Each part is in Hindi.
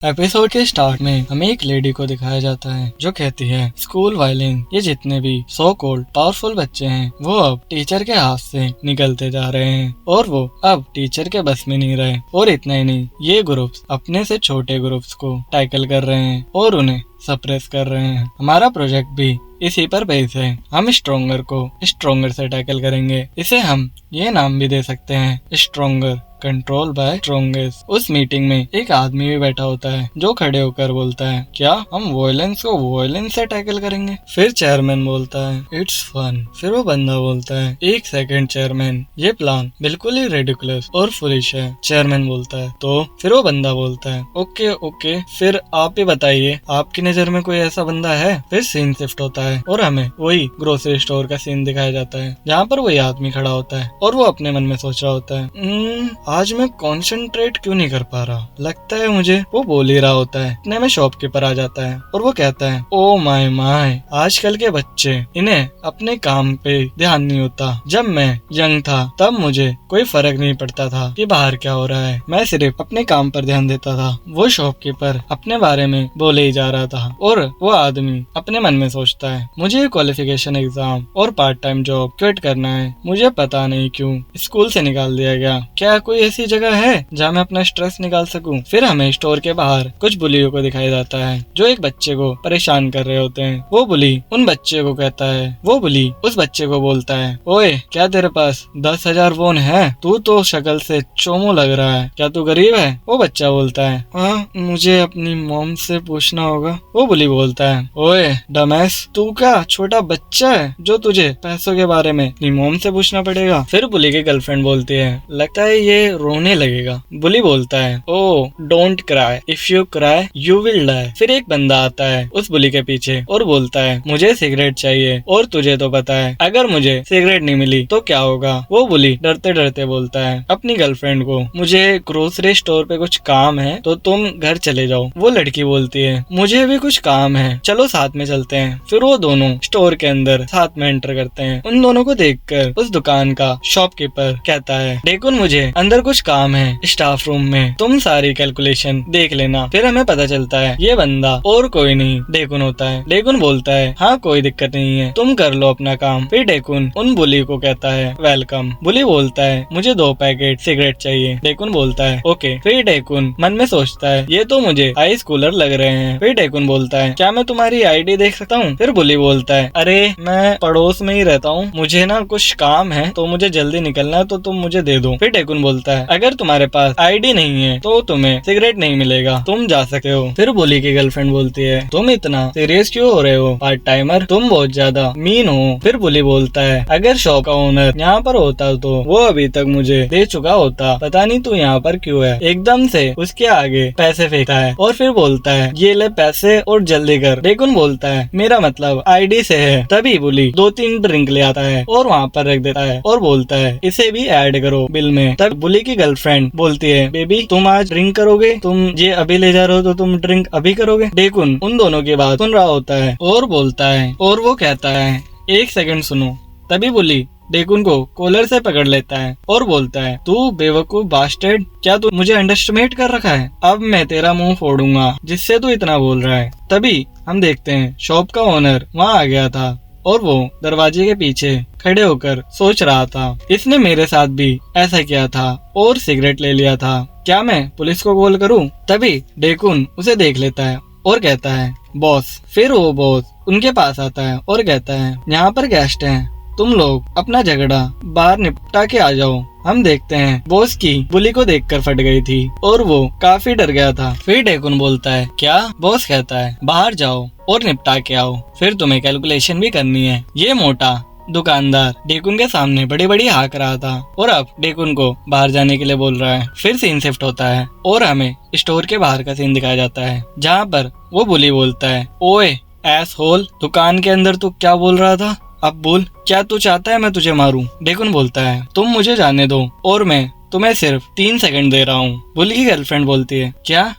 एपिसोड के स्टार्ट में हमें एक लेडी को दिखाया जाता है जो कहती है स्कूल वायलिन ये जितने भी सो कॉल्ड पावरफुल बच्चे हैं वो अब टीचर के हाथ से निकलते जा रहे हैं और वो अब टीचर के बस में नहीं रहे। और इतना ही नहीं, ये ग्रुप्स अपने से छोटे ग्रुप्स को टैकल कर रहे हैं और उन्हें सप्रेस कर रहे हैं। हमारा प्रोजेक्ट भी इसी पर बेस है। हम स्ट्रोंगर को स्ट्रोंगर से टैकल करेंगे। इसे हम ये नाम भी दे सकते हैं, स्ट्रोंगर कंट्रोल बाय स्ट्रोंगेस्ट। उस मीटिंग में एक आदमी भी बैठा होता है जो खड़े होकर बोलता है, क्या हम वॉयलेंस को वॉयलेंस से टैकल करेंगे? फिर चेयरमैन बोलता है, इट्स फन। फिर वो बंदा बोलता है, एक सेकंड चेयरमैन, ये प्लान बिल्कुल ही रेडिकुलस और फुलिश है। चेयरमैन बोलता है, तो फिर वो बंदा बोलता है, ओके फिर आप ही बताइए, आपकी नजर में कोई ऐसा बंदा है? फिर सीन शिफ्ट होता है और हमें वही ग्रोसरी स्टोर का सीन दिखाया जाता है जहाँ पर वही आदमी खड़ा होता है और वो अपने मन में सोच रहा होता है, आज मैं कंसंट्रेट क्यों नहीं कर पा रहा, लगता है मुझे। वो बोल ही रहा होता है, इतने में शॉपकीपर आ जाता है और वो कहता है, ओ माय आजकल के बच्चे, इन्हें अपने काम पे ध्यान नहीं होता। जब मैं यंग था तब मुझे कोई फर्क नहीं पड़ता था कि बाहर क्या हो रहा है, मैं सिर्फ अपने काम पर ध्यान देता था। वो शॉपकीपर अपने बारे में बोले ही जा रहा था और वो आदमी अपने मन में सोचता है, मुझे क्वालिफिकेशन एग्जाम और पार्ट टाइम जॉब क्विट करना है, मुझे पता नहीं क्यों स्कूल से निकाल दिया गया। क्या कोई ऐसी जगह है जहाँ मैं अपना स्ट्रेस निकाल सकूं? फिर हमें स्टोर के बाहर कुछ बुलियों को दिखाया जाता है जो एक बच्चे को परेशान कर रहे होते हैं। वो बुली उन बच्चे को कहता है, वो बुली उस बच्चे को बोलता है, ओए क्या तेरे पास 10,000 वोन है? तू तो शक्ल से चोमू लग रहा है, क्या तू गरीब है? वो बच्चा बोलता है, हाँ मुझे अपनी मॉम से पूछना होगा। वो बुली बोलता है, ओए डमैस, तू क्या छोटा बच्चा है जो तुझे पैसों के बारे में अपनी मॉम से पूछना पड़ेगा? फिर बुली की गर्लफ्रेंड बोलती है, लगता है ये रोने लगेगा। बुली बोलता है, oh don't cry, if you cry you will die. फिर एक बंदा आता है उस बुली के पीछे और बोलता है, मुझे सिगरेट चाहिए और तुझे तो पता है अगर मुझे सिगरेट नहीं मिली तो क्या होगा? वो बुली डरते डरते बोलता है अपनी गर्लफ्रेंड को, मुझे ग्रोसरी स्टोर पे कुछ काम है तो तुम घर चले जाओ। वो लड़की बोलती है, मुझे भी कुछ काम है, चलो साथ में चलते हैं। फिर वो दोनों स्टोर के अंदर साथ में एंटर करते हैं। उन दोनों को देखकर उस दुकान का शॉपकीपर कहता है, देखो मुझे अंदर कुछ काम है स्टाफ रूम में, तुम सारी कैलकुलेशन देख लेना। फिर हमें पता चलता है ये बंदा और कोई नहीं डेकुन होता है। डेकुन बोलता है, हाँ कोई दिक्कत नहीं है, तुम कर लो अपना काम। फिर डेकुन उन बुली को कहता है, वेलकम। बुली बोलता है, मुझे 2 पैकेट सिगरेट चाहिए। डेकुन बोलता है, ओके। फिर डेकुन मन में सोचता है, ये तो मुझे आइस कूलर लग रहे हैं। फिर डेकुन बोलता है, क्या मैं तुम्हारी आईडी देख सकता हूँ? फिर बुली बोलता है, अरे मैं पड़ोस में ही रहता हूँ, मुझे ना कुछ काम है तो मुझे जल्दी निकलना है तो तुम मुझे दे दो। फिर डेकुन बोलता है, अगर तुम्हारे पास आईडी नहीं है तो तुम्हें सिगरेट नहीं मिलेगा, तुम जा सकते हो। फिर बुली की गर्लफ्रेंड बोलती है, तुम इतना सीरियस क्यों हो रहे हो पार्ट टाइमर, तुम बहुत ज्यादा मीन हो। फिर बुली बोलता है, अगर शॉप का ओनर यहाँ पर होता तो वो अभी तक मुझे दे चुका होता, पता नहीं तू यहाँ पर क्यों है। एकदम से उसके आगे पैसे फेंकता है और फिर बोलता है, ये ले पैसे और जल्दी कर। डेकुन बोलता है, मेरा मतलब आईडी से है। तभी बुली 2-3 ड्रिंक ले आता है और वहाँ पर रख देता है और बोलता है, इसे भी ऐड करो बिल में। तब बुली की गर्लफ्रेंड बोलती है, बेबी तुम आज ड्रिंक करोगे, तुम ये अभी ले जा रहे हो तो तुम ड्रिंक अभी करोगे? डेकुन उन दोनों की बात सुन रहा होता है और बोलता है, और वो कहता है, एक सेकंड सुनो। तभी बुली डेकुन को कॉलर से पकड़ लेता है और बोलता है, तू बेवकूफ बास्टर्ड, क्या तू मुझे अंडरस्टिमेट कर रखा है? अब मैं तेरा मुंह फोड़ूंगा जिससे तू इतना बोल रहा है। तभी हम देखते हैं शॉप का ओनर वहाँ आ गया था और वो दरवाजे के पीछे खड़े होकर सोच रहा था, इसने मेरे साथ भी ऐसा किया था और सिगरेट ले लिया था, क्या मैं पुलिस को कॉल करूं? तभी डेकुन उसे देख लेता है और कहता है, बॉस। फिर वो बॉस उनके पास आता है और कहता है, यहाँ पर गेस्ट हैं, तुम लोग अपना झगड़ा बाहर निपटा के आ जाओ। हम देखते हैं बॉस की बुली को देखकर फट गई थी और वो काफी डर गया था। फिर डेकुन बोलता है, क्या? बॉस कहता है, बाहर जाओ और निपटा के आओ, फिर तुम्हें कैलकुलेशन भी करनी है। ये मोटा दुकानदार डेकुन के सामने बड़ी बड़ी हाँक रहा था और अब डेकुन को बाहर जाने के लिए बोल रहा है। फिर सीन शिफ्ट होता है और हमें स्टोर के बाहर का सीन दिखाया जाता है जहाँ पर वो बुली बोलता है, ओए एस होल, दुकान के अंदर तू क्या बोल रहा था? अब बोल, क्या तू चाहता है मैं तुझे मारूं? डेकुन बोलता है, तुम मुझे जाने दो और मैं तुम्हें सिर्फ 3 सेकंड दे रहा हूँ। बुली की गर्लफ्रेंड बोलती है,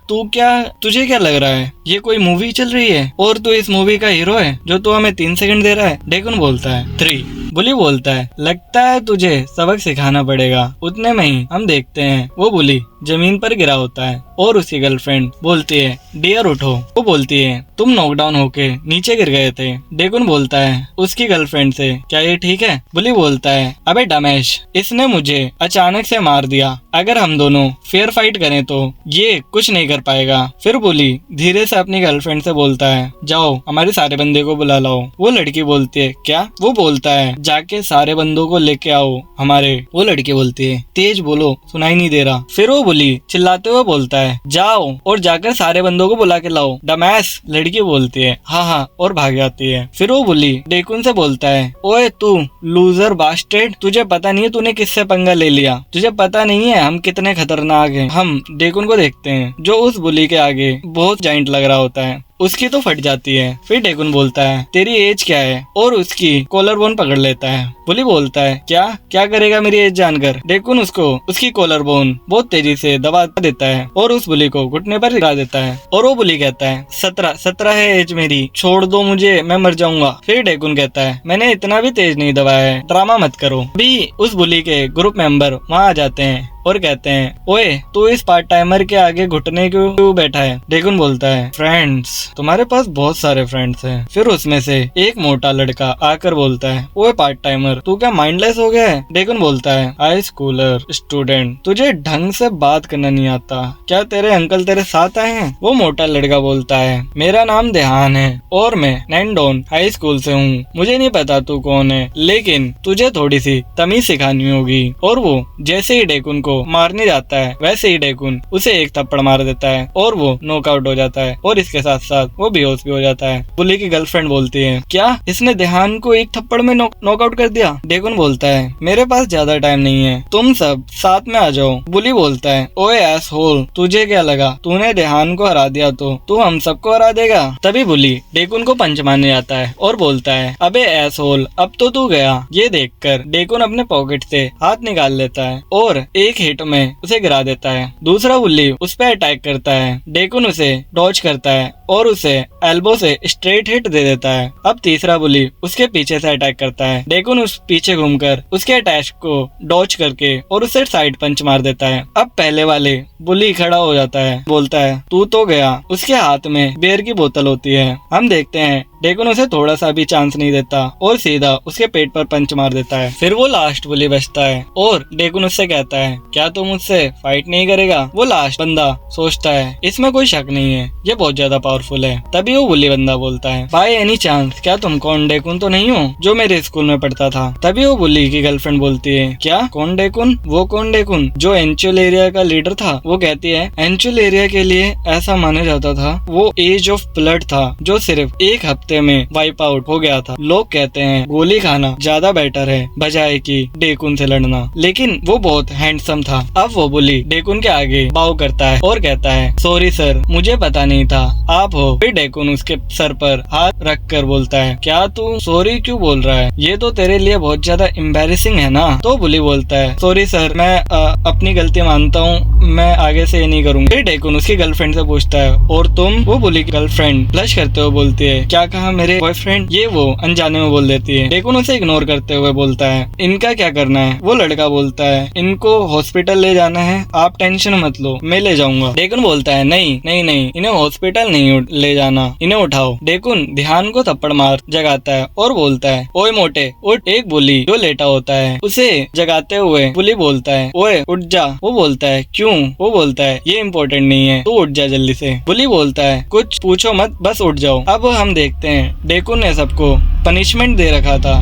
तुझे क्या लग रहा है ये कोई मूवी चल रही है और तू इस मूवी का हीरो है जो तू हमें 3 सेकंड दे रहा है? डेकुन बोलता है, 3। बुली बोलता है, लगता है तुझे सबक सिखाना पड़ेगा। उतने में ही हम देखते हैं वो बुली जमीन पर गिरा होता है और उसकी गर्लफ्रेंड बोलती है डियर उठो। वो बोलती है तुम नॉकडाउन होके नीचे गिर गए थे। डेकुन बोलता है उसकी गर्लफ्रेंड से क्या ये ठीक है? बुली बोलता है अबे डमेश, इसने मुझे अचानक से मार दिया, अगर हम दोनों फेयर फाइट करें तो ये कुछ नहीं कर पाएगा। फिर बुली धीरे से अपनी गर्लफ्रेंड से बोलता है जाओ हमारे सारे बंदे को बुला लाओ। वो लड़की बोलती है क्या? वो बोलता है जाके सारे बंदों को लेके आओ हमारे। वो लड़की बोलती है तेज बोलो सुनाई नहीं दे रहा। फिर वो बुली चिल्लाते हुए बोलता है जाओ और जाकर सारे बंदों को बुला के लाओ डमैस। लड़की बोलती है हाँ और भाग जाती है। फिर वो बुली डेकुन से बोलता है ओए तू लूजर बास्टेड, तुझे पता नहीं है तूने किससे पंगा ले लिया, तुझे पता नहीं है हम कितने खतरनाक हैं। हम डेकुन को देखते हैं जो उस बुली के आगे बहुत जाइंट लग रहा होता है, उसकी तो फट जाती है। फिर डेकुन बोलता है तेरी एज क्या है और उसकी कॉलर बोन पकड़ लेता है। बुली बोलता है क्या करेगा मेरी एज जानकर? डेकुन उसको उसकी कॉलर बोन बहुत तेजी से दबा देता है और उस बुली को घुटने पर गिरा देता है। और वो बुली कहता है 17 है एज मेरी, छोड़ दो मुझे, मैं मर जाऊंगा। फिर डेकुन कहता है मैंने इतना भी तेज नहीं दबाया है, ड्रामा मत करो। भी उस बुली के ग्रुप मेंबर वहाँ आ जाते हैं और कहते हैं ओए तू इस पार्ट टाइमर के आगे घुटने क्यों बैठा है? डेकुन बोलता है फ्रेंड्स, तुम्हारे पास बहुत सारे फ्रेंड्स हैं। फिर उसमें से एक मोटा लड़का आकर बोलता है ओए पार्ट टाइमर, तू क्या माइंडलेस हो गया है? डेकुन बोलता है हाई स्कूलर स्टूडेंट, तुझे ढंग से बात करना नहीं आता क्या? तेरे अंकल तेरे साथ आए हैं? वो मोटा लड़का बोलता है मेरा नाम देहान है और मैं नैंडोन हाई स्कूल से हूँ। मुझे नहीं पता तू कौन है, लेकिन तुझे थोड़ी सी तमीज सिखानी होगी। और वो जैसे ही डेकुन को मारने जाता है वैसे ही डेकुन उसे एक थप्पड़ मार देता है और वो नॉकआउट हो जाता है और इसके साथ साथ वो बेहोश भी हो जाता है। बुली की गर्लफ्रेंड बोलती है क्या इसने देहान को एक थप्पड़ में नॉकआउट कर दिया? डेकुन बोलता है मेरे पास ज्यादा टाइम नहीं है, तुम सब साथ में आ जाओ। बुली बोलता है ओए एसहोल, तुझे क्या लगा तूने देहान को हरा दिया तो तू हम सबको हरा देगा? तभी बुली डेकुन को पंच मारने जाता है और बोलता है अबे एसहोल अब तो तू गया। ये देखकर डेकुन अपने पॉकेट से हाथ निकाल लेता है और एक हिट में उसे गिरा देता है। दूसरा बुल्ली उस पर अटैक करता है, डेकुन उसे डॉज करता है और उसे एल्बो से स्ट्रेट हिट दे देता है। अब तीसरा बुली उसके पीछे से अटैक करता है, डेकुन उस पीछे घूमकर उसके अटैक को डॉज करके और उसे साइड पंच मार देता है। अब पहले वाले बुली खड़ा हो जाता है, बोलता है तू तो गया। उसके हाथ में बियर की बोतल होती है। हम देखते हैं डेकुन उसे थोड़ा सा भी चांस नहीं देता और सीधा उसके पेट पर पंच मार देता है। फिर वो लास्ट बुली बचता है और डेकुन उससे कहता है क्या तू मुझसे फाइट नहीं करेगा? वो लास्ट बंदा सोचता है इसमें कोई शक नहीं है, ये बहुत ज्यादा पावरफुल है। तभी वो बुली बंदा बोलता है बाय एनी चांस क्या तुम कौन डेकुन तो नहीं हो जो मेरे स्कूल में पढ़ता था? तभी वो बुली की गर्लफ्रेंड बोलती है क्या कौन डेकुन? वो कौन डेकुन जो एंचुअल एरिया का लीडर था? वो कहती है एंचुअल एरिया के लिए ऐसा माना जाता था वो एज ऑफ ब्लड था जो सिर्फ एक हफ्ते में वाइप आउट हो गया था। लोग कहते हैं गोली खाना ज्यादा बेटर है बजाय कि डेकुन से लड़ना, लेकिन वो बहुत हैंडसम था। अब वो बुली डेकुन के आगे बाव करता है और कहता है सॉरी सर, मुझे पता नहीं था आप हो। फिर डेकुन उसके सर पर हाथ रख कर बोलता है क्या तू सॉरी क्यों बोल रहा है? ये तो तेरे लिए बहुत ज्यादा एम्बेरसिंग है ना। तो बुली बोलता है सॉरी सर, मैं अपनी गलती मानता हूँ, मैं आगे से ये नहीं करूँगा। फिर डेकुन उसकी गर्लफ्रेंड से पूछता है और तुम? वो बुली की गर्लफ्रेंड ब्लश करते हुए बोलती है क्या कहा मेरे बॉयफ्रेंड? ये वो अनजाने में बोल देती है। डेकुन उसे इग्नोर करते हुए बोलता है इनका क्या करना है? वो लड़का बोलता है इनको हॉस्पिटल ले जाना है, आप टेंशन मत लो, मैं ले जाऊंगा। डेकुन बोलता है नहीं नहीं नहीं, इन्हें हॉस्पिटल नहीं ले जाना, इन्हें उठाओ। डेकुन ध्यान को थप्पड़ मार जगाता है और बोलता है ओए मोटे उठ। एक बुली जो लेटा होता है उसे जगाते हुए बुली बोलता है ओए उठ जा। वो बोलता है क्यों? वो बोलता है ये इम्पोर्टेंट नहीं है, तू उठ जा जल्दी से। बुली बोलता है कुछ पूछो मत, बस उठ जाओ। अब हम देखते हैं डेकुन ने सबको पनिशमेंट दे रखा था।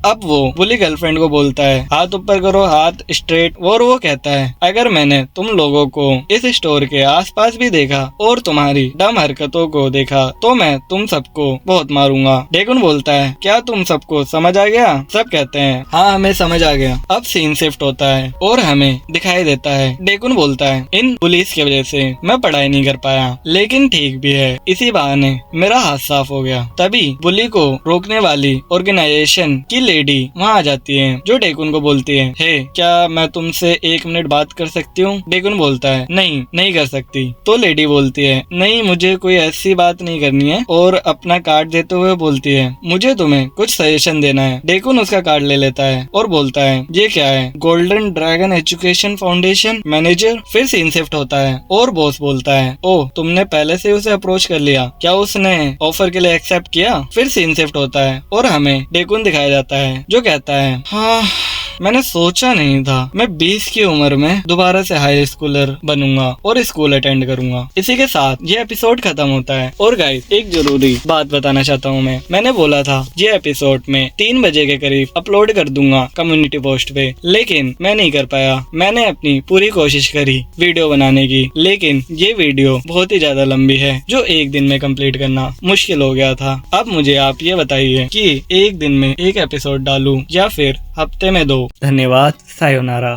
अब वो बुली गर्लफ्रेंड को बोलता है हाथ ऊपर करो, हाथ स्ट्रेट। और वो कहता है अगर मैंने तुम लोगों को इस स्टोर के आसपास भी देखा और तुम्हारी डम हरकतों को देखा तो मैं तुम सबको बहुत मारूंगा। डेकुन बोलता है क्या तुम सबको समझ आ गया? सब कहते हैं हाँ हमें समझ आ गया। अब सीन शिफ्ट होता है और हमें दिखाई देता है डेकुन बोलता है इन पुलिस की वजह से मैं पढ़ाई नहीं कर पाया, लेकिन ठीक भी है, इसी बहाने मेरा हाथ साफ हो गया। तभी बुली को रोकने वाली ऑर्गेनाइजेशन की लेडी वहाँ आ जाती है जो डेकुन को बोलती है, हे क्या मैं तुमसे 1 मिनट बात कर सकती हूँ? डेकुन बोलता है, नहीं कर सकती। तो लेडी बोलती है, नहीं मुझे कोई ऐसी बात नहीं करनी है, और अपना कार्ड देते हुए बोलती है, मुझे तुम्हें कुछ सजेशन देना है। डेकुन उसका कार्ड ले लेता है और बोलता है, ये क्या है? Golden dragon education foundation manager. फिर सीन शिफ्ट होता है और बॉस बोलता है, ओह तुमने पहले से उसे अप्रोच कर लिया, क्या उसने ऑफर के लिए एक्सेप्ट किया? फिर सीन शिफ्ट होता है और हमें डेकुन दिखाया जाता है जो कहता है, हाँ मैंने सोचा नहीं था मैं 20 की उम्र में दोबारा से हाई स्कूलर बनूंगा और स्कूल अटेंड करूंगा। इसी के साथ ये एपिसोड खत्म होता है। और गाइस एक जरूरी बात बताना चाहता हूँ मैंने बोला था ये एपिसोड में 3 बजे के करीब अपलोड कर दूंगा कम्युनिटी पोस्ट पे, लेकिन मैं नहीं कर पाया। मैंने अपनी पूरी कोशिश करी वीडियो बनाने की, लेकिन ये वीडियो बहुत ही ज्यादा लंबी है जो 1 दिन में कंप्लीट करना मुश्किल हो गया था। अब मुझे आप ये बताइए कि 1 दिन में 1 एपिसोड डालूं या फिर हफ्ते में 2? धन्यवाद, सायोनारा।